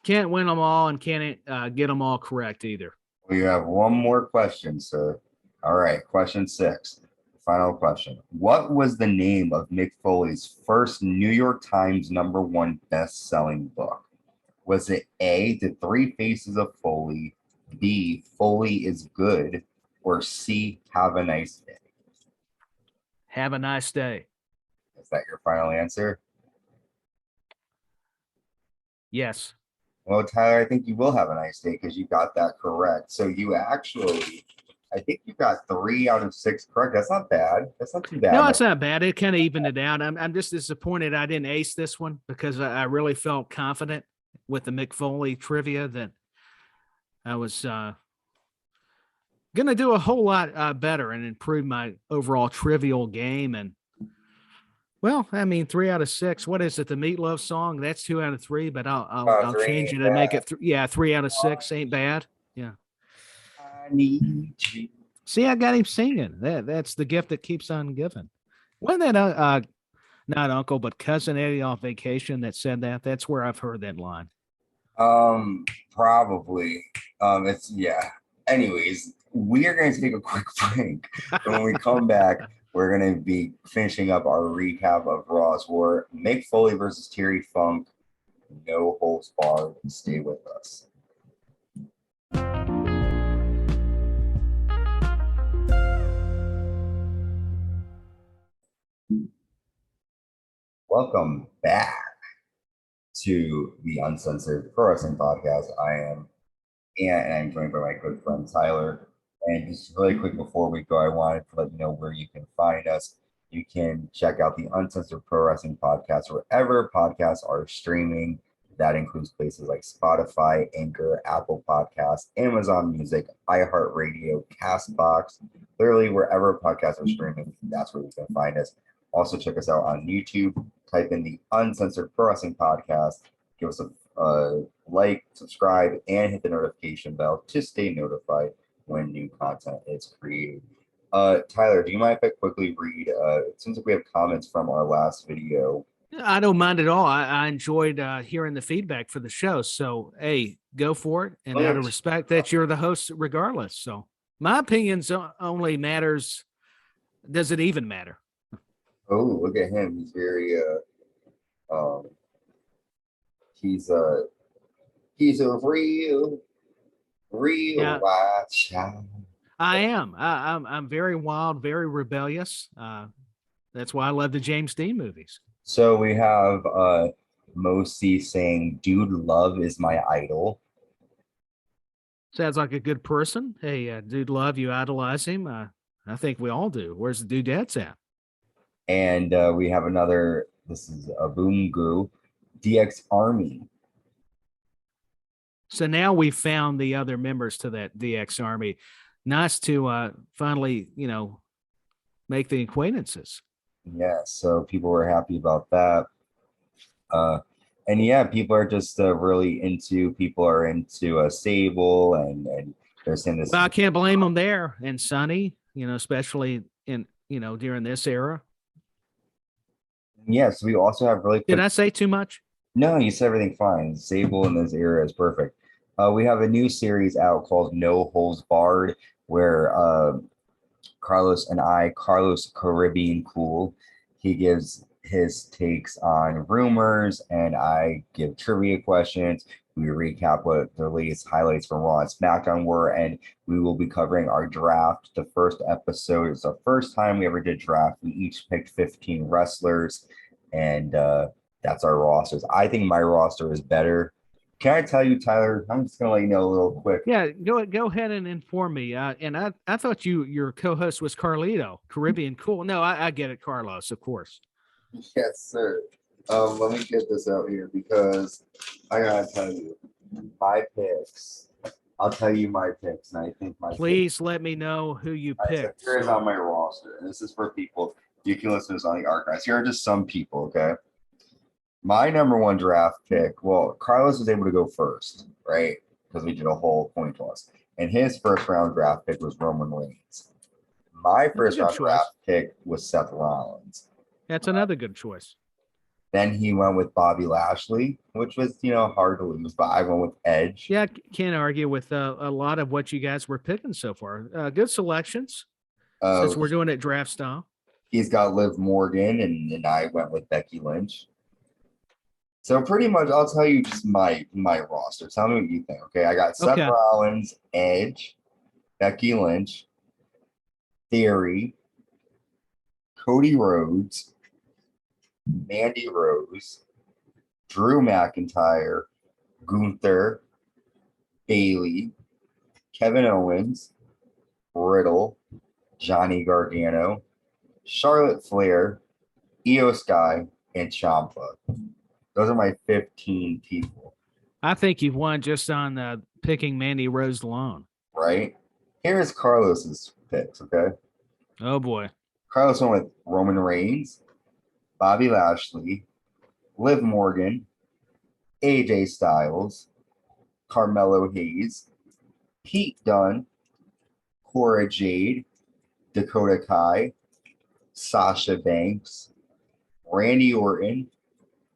can't win them all and can't get them all correct either. We have one more question, sir. All right, question 6. Final question. What was the name of Mick Foley's first New York Times #1 best-selling book? Was it A, The 3 Faces of Foley, B, Foley is Good, or C, Have a Nice Day? Have a nice day. Is that your final answer? Yes. Well, Tyler, I think you will have a nice day because you got that correct. So you actually, I think you got 3 out of 6 correct. That's not bad. That's not too bad. No, it's not bad. It kind of evened it out. I'm just disappointed I didn't ace this one because I really felt confident with the Mick Foley trivia that I was going to do a whole lot better and improve my overall trivial game. And well, I mean, 3 out of 6. What is it? The Meatloaf song? That's 2 out of 3, but I'll change it and make it 3 out of 6 ain't bad. Yeah. I need you. See, I got him singing. That's the gift that keeps on giving. Wasn't that not uncle, but cousin Eddie off vacation that said that? That's where I've heard that line. Probably. It's yeah. Anyways, we are going to take a quick break. And when we come back, we're going to be finishing up our recap of Raw Is War. Mick Foley versus Terry Funk. No holds barred. Stay with us. Welcome back to the Uncensored Pro Wrestling Podcast. I'm joined by my good friend Tyler. And just really quick before we go, I wanted to let you know where you can find us. You can check out the Uncensored Pro Wrestling Podcast wherever podcasts are streaming. That includes places like Spotify, Anchor, Apple Podcasts, Amazon Music, iHeartRadio, Castbox. Literally wherever podcasts are streaming, that's where you can find us. Also check us out on YouTube. Type in the Uncensored Pro Wrestling Podcast. Give us a like, subscribe, and hit the notification bell to stay notified when new content is created. Tyler, do you mind if I quickly read? It seems like we have comments from our last video. I don't mind at all. I enjoyed hearing the feedback for the show. So, hey, go for it. And out of respect that you're the host regardless. So my opinions only matters. Does it even matter? Oh, look at him. He's very, he's a real wild child. I am. I'm very wild, very rebellious. That's why I love the James Dean movies. So we have Mosi saying, "Dude, Love is my idol." Sounds like a good person. Hey, Dude Love, you idolize him. I think we all do. Where's the dudettes at? And we have another. This is a Boom Goo, DX Army. So now we've found the other members to that DX Army. Nice to finally, make the acquaintances. Yeah, so people were happy about that. And yeah, people are just really into. People are into Sable, and they're saying this Well, is I can't blame them there. And Sonny, especially in during this era. yes. We also have really Did quick. I say too much? No, you said everything fine. Sable in this era is perfect. We have a new series out called No Holds Barred, where Carlos Caribbean Cool, he gives his takes on rumors, and I give trivia questions. We recap what the latest highlights from Raw and SmackDown were, and we will be covering our draft. The first episode is the first time we ever did draft. We each picked 15 wrestlers, and that's our rosters. I think my roster is better. Can I tell you, Tyler? I'm just gonna let you know a little quick. Yeah, go ahead and inform me. And I thought your co-host was Carlito, Caribbean Cool. No, I get it, Carlos, of course. Yes, sir. Let me get this out here because I gotta tell you my picks. I'll tell you my picks, and I think my Please let me know who you picks. So picked. here is on my roster, and this is for people. You can listen to this on the archives. Here are just some people, okay? My number one draft pick. Well, Carlos was able to go first, right? Because we did a whole coin toss, and his first round draft pick was Roman Reigns. My That's a first good round choice. draft pick was Seth Rollins. That's another good choice. Then he went with Bobby Lashley, which was, hard to lose, but I went with Edge. Yeah, can't argue with a lot of what you guys were picking so far. Good selections since we're doing it draft style. He's got Liv Morgan, and I went with Becky Lynch. So pretty much, I'll tell you just my roster. Tell me what you think. Okay, I got Seth Rollins, Edge, Becky Lynch, Theory, Cody Rhodes, Mandy Rose, Drew McIntyre, Gunther, Bailey, Kevin Owens, Riddle, Johnny Gargano, Charlotte Flair, Io Sky, and Ciampa. Those are my 15 people. I think you've won just on picking Mandy Rose alone. Right? Here's Carlos's picks, okay? Oh, boy. Carlos went with Roman Reigns, Bobby Lashley, Liv Morgan, AJ Styles, Carmelo Hayes, Pete Dunne, Cora Jade, Dakota Kai, Sasha Banks, Randy Orton,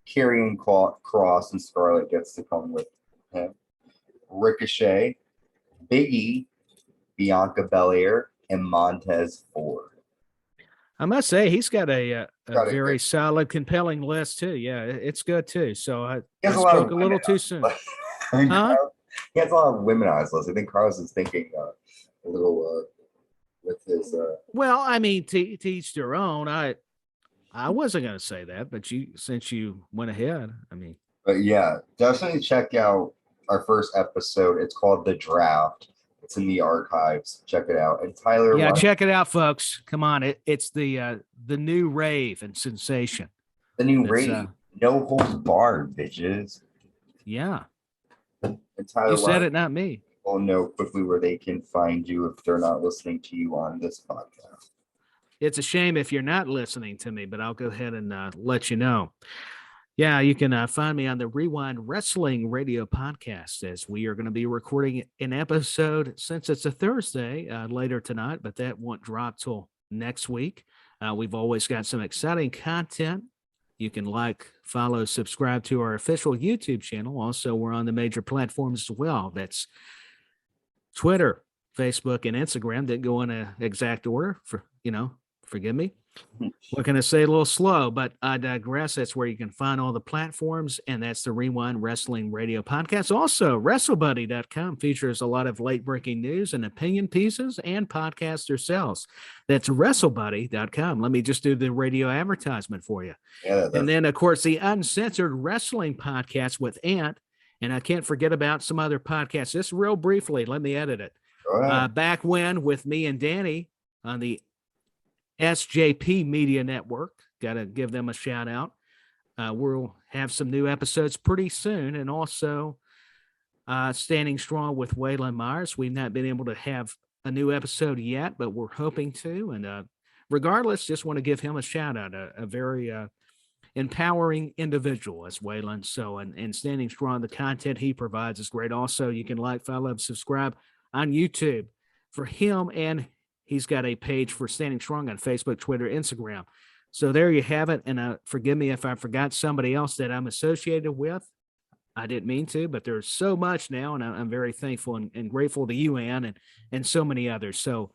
Karrion Cross, and Scarlett gets to come with him, Ricochet, Big E, Bianca Belair, and Montez Ford. I must say he's got a very solid, compelling list too. Yeah, it's good too. So I spoke a little too soon. Huh? He has a lot of women on his list. I think Carlos is thinking a little with his. Well, I mean, to each their own. I wasn't going to say that, but since you went ahead, I mean. But yeah, definitely check out our first episode. It's called The Draft. It's in the archives. Check it out. And Tyler, yeah, check it out, folks. Come on, it's the new rave and sensation. The new rave. No holds barred, bitches. Yeah. And Tyler, you said it, not me. People know quickly where they can find you if they're not listening to you on this podcast. It's a shame if you're not listening to me, but I'll go ahead and let you know. Yeah, you can find me on the Rewind Wrestling Radio podcast as we are going to be recording an episode since it's a Thursday later tonight, but that won't drop till next week. We've always got some exciting content. You can follow, subscribe to our official YouTube channel. Also, we're on the major platforms as well. That's Twitter, Facebook, and Instagram. Didn't go in an exact order forgive me. What can I say? A little slow, but I digress. That's where you can find all the platforms, and that's the Rewind Wrestling Radio podcast. Also, WrestleBuddy.com features a lot of late-breaking news and opinion pieces and podcasts yourselves. That's WrestleBuddy.com. Let me just do the radio advertisement for you. Yeah, and then, of course, the Uncensored Wrestling podcast with Ant, and I can't forget about some other podcasts. Just real briefly, let me edit it. Back when with me and Danny on the SJP Media Network. Got to give them a shout out. We'll have some new episodes pretty soon. And also standing strong with Waylon Myers. We've not been able to have a new episode yet, but we're hoping to. And regardless, just want to give him a shout out, a very empowering individual as Waylon. So, and standing strong, the content he provides is great. Also, you can like, follow, and subscribe on YouTube for him. And he's got a page for Standing Strong on Facebook, Twitter, Instagram. So there you have it. And forgive me if I forgot somebody else that I'm associated with. I didn't mean to, but there's so much now, and I'm very thankful and grateful to you, Ann, and so many others. So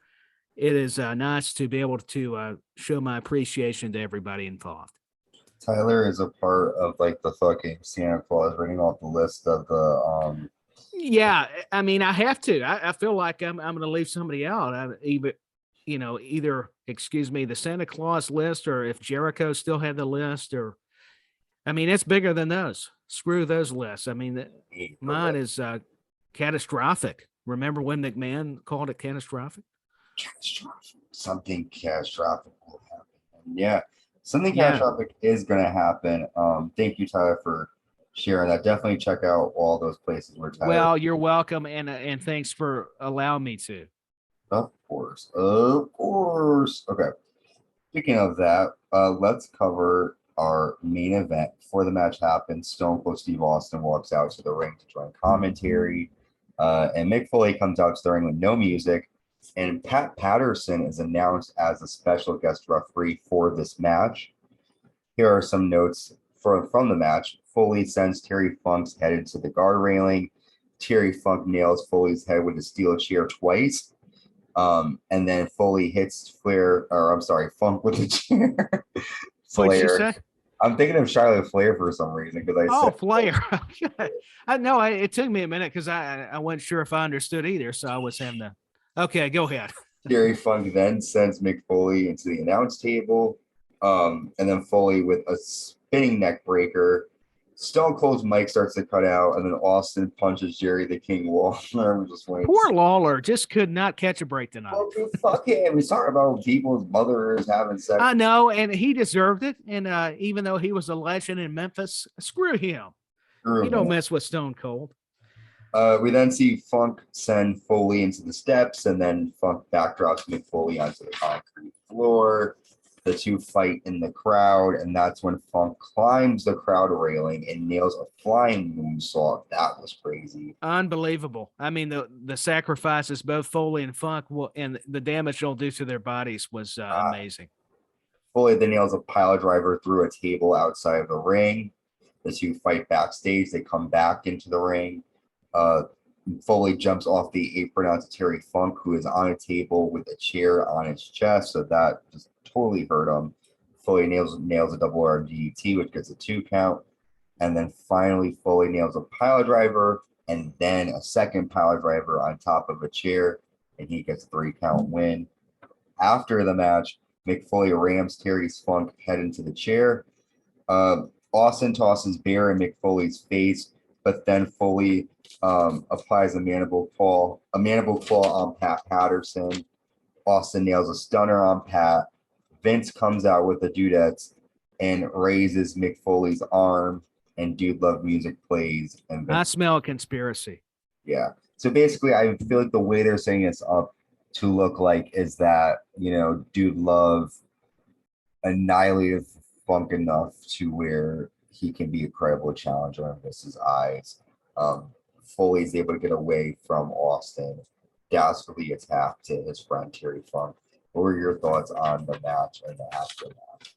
it is nice to be able to show my appreciation to everybody involved. Tyler is a part of like the fucking Santa Claus reading off the list of the Yeah, I mean, I have to. I feel like I'm going to leave somebody out. Either excuse me, the Santa Claus list, or if Jericho still had the list, or I mean, it's bigger than those. Screw those lists. I mean, mine is catastrophic. Remember when McMahon called it catastrophic? catastrophic. Something catastrophic will happen. And yeah, something catastrophic is going to happen. Thank you, Tyler, for sharing that. Definitely check out all those places where Tyler. Well, you're welcome, and thanks for allowing me to. Of course. Okay. Speaking of that, let's cover our main event. Before the match happens, Stone Cold Steve Austin walks out to the ring to join commentary. And Mick Foley comes out to the ring with no music. And Pat Patterson is announced as a special guest referee for this match. Here are some notes from the match. Foley sends Terry Funk's head into the guard railing. Terry Funk nails Foley's head with a steel chair twice. And then Foley hits Funk with a chair. What'd you say? I'm thinking of Charlotte Flair for some reason because I said Flair. I know it took me a minute because I wasn't sure if I understood either, so I was having to. Okay, go ahead. Terry Funk then sends Mick Foley into the announce table, and then Foley with a spinning neck breaker. Stone Cold's mic starts to cut out, and then Austin punches Jerry the King Lawler. Poor Lawler just could not catch a break tonight. Well, dude, fuck him. He's talking about people's mothers having sex. I know, and he deserved it. And even though he was a legend in Memphis, screw him. You don't mess with Stone Cold. We then see Funk send Foley into the steps, and then Funk backdrops Mick Foley onto the concrete floor. The two fight in the crowd, and that's when Funk climbs the crowd railing and nails a flying moonsault. That was crazy. Unbelievable. I mean, the sacrifices both Foley and Funk and the damage they'll do to their bodies was amazing. Foley then nails a pile driver through a table outside of the ring. The two fight backstage. They come back into the ring. Foley jumps off the apron onto Terry Funk, who is on a table with a chair on his chest, so that just totally hurt him. Foley nails a double arm DDT, which gets a 2 count. And then finally, Foley nails a pile driver and then a second pile driver on top of a chair, and he gets a 3 count win. After the match, Mick Foley rams Terry Funk head into the chair. Austin tosses beer in Mick Foley's face, but then Foley applies a mandible claw on Pat Patterson. Austin nails a stunner on Pat. Vince comes out with the dudettes and raises Mick Foley's arm, and Dude Love music plays. And Vince, I smell a conspiracy. Yeah. So basically, I feel like the way they're setting this up to look like is that, Dude Love annihilated Funk enough to where he can be a credible challenger in Vince's eyes. Foley's able to get away from Austin, dastardly attack to his friend Terry Funk. What were your thoughts on the match and the aftermath?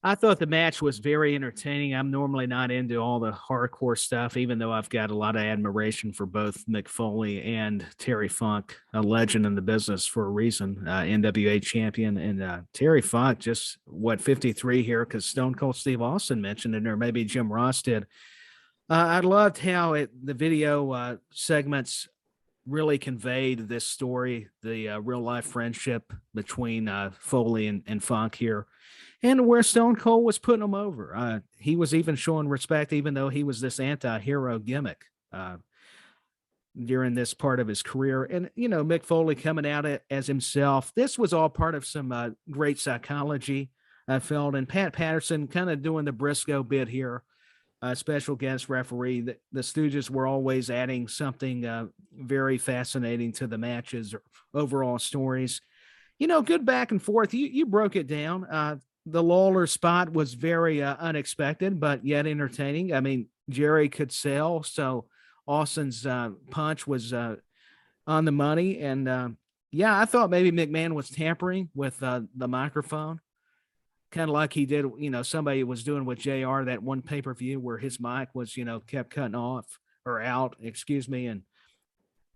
I thought the match was very entertaining. I'm normally not into all the hardcore stuff, even though I've got a lot of admiration for both Mick Foley and Terry Funk, a legend in the business for a reason, NWA champion. And Terry Funk, just 53 here, because Stone Cold Steve Austin mentioned it, or maybe Jim Ross did. I loved how the video segments really conveyed this story, the real life friendship between Foley and Funk here, and where Stone Cold was putting him over. He was even showing respect, even though he was this anti-hero gimmick during this part of his career. And, Mick Foley coming out as himself. This was all part of some great psychology, I felt. And Pat Patterson kind of doing the Briscoe bit here. Special guest referee. The Stooges were always adding something very fascinating to the matches or overall stories. Good back and forth. You broke it down. the Lawler spot was very unexpected, but yet entertaining. I mean, Jerry could sell, so Austin's punch was on the money. And yeah, I thought maybe McMahon was tampering with the microphone, kind of like he did, somebody was doing with JR that one pay-per-view where his mic was, kept cutting off or out, excuse me.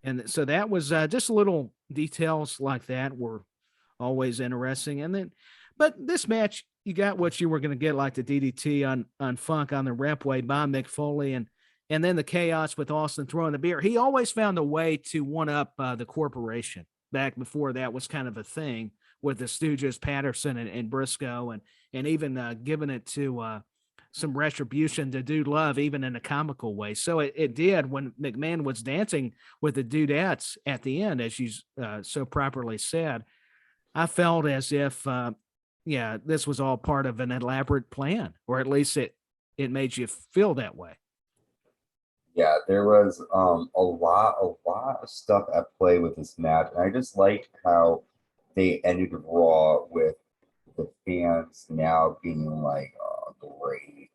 And so that was just little details like that were always interesting. And then, but this match, you got what you were going to get, like the DDT on Funk on the Repway by Mick Foley, and then the chaos with Austin throwing the beer. He always found a way to one up the corporation. Back before that was kind of a thing with the Stooges, Patterson and Briscoe, and even giving it to some retribution to Dude Love, even in a comical way. So it did when McMahon was dancing with the Dudettes at the end, as you so properly said. I felt as if, this was all part of an elaborate plan, or at least it made you feel that way. Yeah, there was a lot of stuff at play with this match, and I just liked how they ended Raw with the fans now being like, "Oh, great."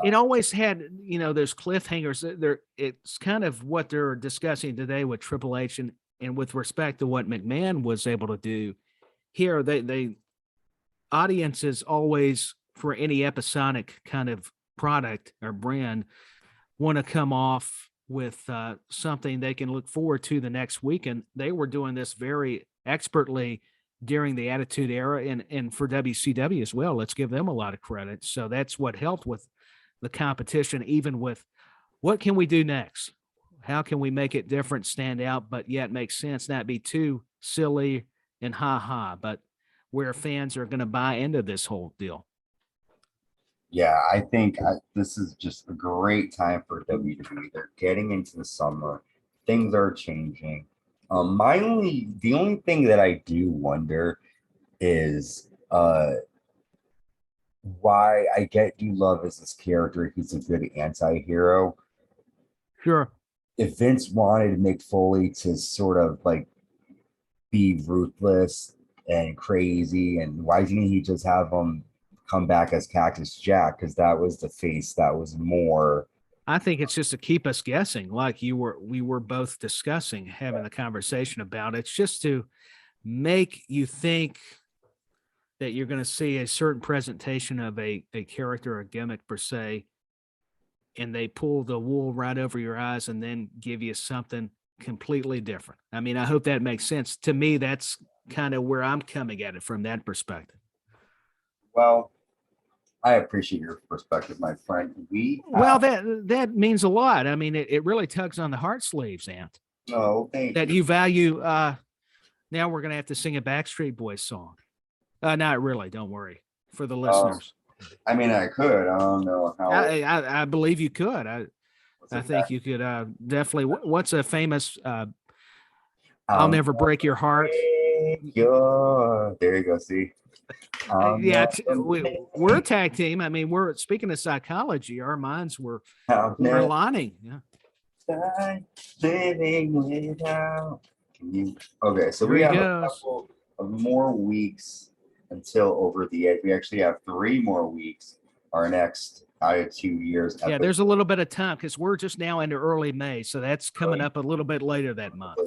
It always had, those cliffhangers. It's kind of what they're discussing today with Triple H, and with respect to what McMahon was able to do here. They audiences always, for any episodic kind of product or brand, want to come off with something they can look forward to the next week. And they were doing this very expertly during the Attitude Era and for WCW as well. Let's give them a lot of credit. So that's what helped with the competition, even with what can we do next? How can we make it different, stand out, but yet make sense, not be too silly and ha-ha, but where fans are going to buy into this whole deal. Yeah, I think this is just a great time for WWE. They're getting into the summer. Things are changing. The only thing that I do wonder is why I get Dude Love as this character. He's a good anti-hero. Sure. If Vince wanted Mick Foley to sort of like be ruthless and crazy, and why didn't he just have him come back as Cactus Jack? Because that was the face that was more. I think it's just to keep us guessing, like we were both discussing, having a conversation about it. It's just to make you think that you're going to see a certain presentation of a character or gimmick per se, and they pull the wool right over your eyes and then give you something completely different. I mean, I hope that makes sense. To me, that's kind of where I'm coming at it from that perspective. Well, I appreciate your perspective, my friend. Well, that means a lot. I mean, it really tugs on the heartsleeves, Ant. Oh, thank that you value. Now we're going to have to sing a Backstreet Boys song. Not really. Don't worry, for the listeners. I mean, I could. I don't know how. I believe you could. I think you could definitely. What's a famous? I'll never break your heart. There you go. See. Yeah, we're a tag team. I mean, we're speaking of psychology. Our minds were aligning. Yeah. Living without you. Okay, so we have a couple of more weeks until Over the Edge. We actually have 3 more weeks. Our next Attitude Years. Yeah, there's a little bit of time because we're just now into early May, so that's coming up a little bit later that month.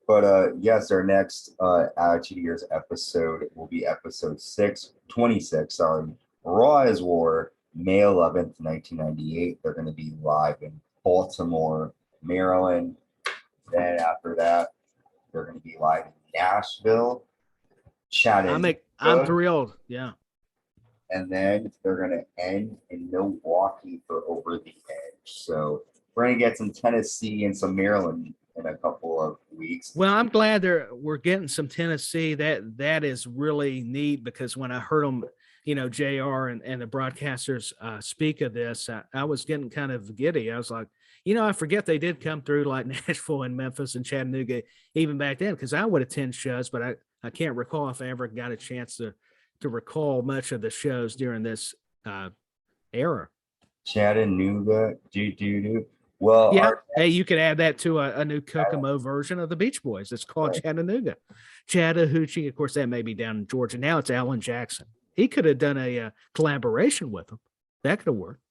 But yes, our next Attitude Years episode will be episode 26 on Raw Is War, May 11th, 1998. They're going to be live in Baltimore, Maryland. Then after that, they're going to be live in Nashville, Chattanooga. I'm thrilled. Yeah. And then they're going to end in Milwaukee for Over the Edge. So we're going to get some Tennessee and some Maryland in a couple of weeks. Well, I'm glad we're getting some Tennessee. That is really neat, because when I heard them, JR and the broadcasters speak of this, I was getting kind of giddy. I was like, I forget they did come through like Nashville and Memphis and Chattanooga even back then, because I would attend shows, but I can't recall if I ever got a chance to recall much of the shows during this era. Chattanooga, do. Well, yeah. Hey, you could add that to a new Kokomo version of the Beach Boys. It's called Chattanooga. Chattahoochee. Of course, that may be down in Georgia. Now it's Alan Jackson. he could have done a collaboration with him. That could have worked.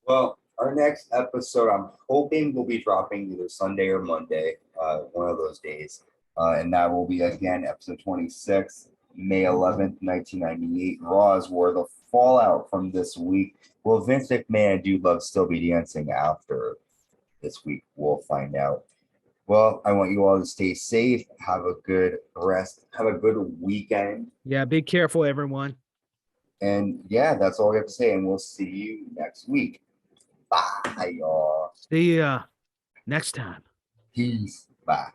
Well, our next episode, I'm hoping will be dropping either Sunday or Monday, one of those days. And that will be, again, episode 26, May 11th, 1998, Raw Is War, the fallout from this week. Will Vince McMahon and Dude Love still be dancing after this week? We'll find out. Well, I want you all to stay safe. Have a good rest. Have a good weekend. Yeah, be careful, everyone. And yeah, that's all we have to say. And we'll see you next week. Bye, y'all. See you next time. Peace. Bye.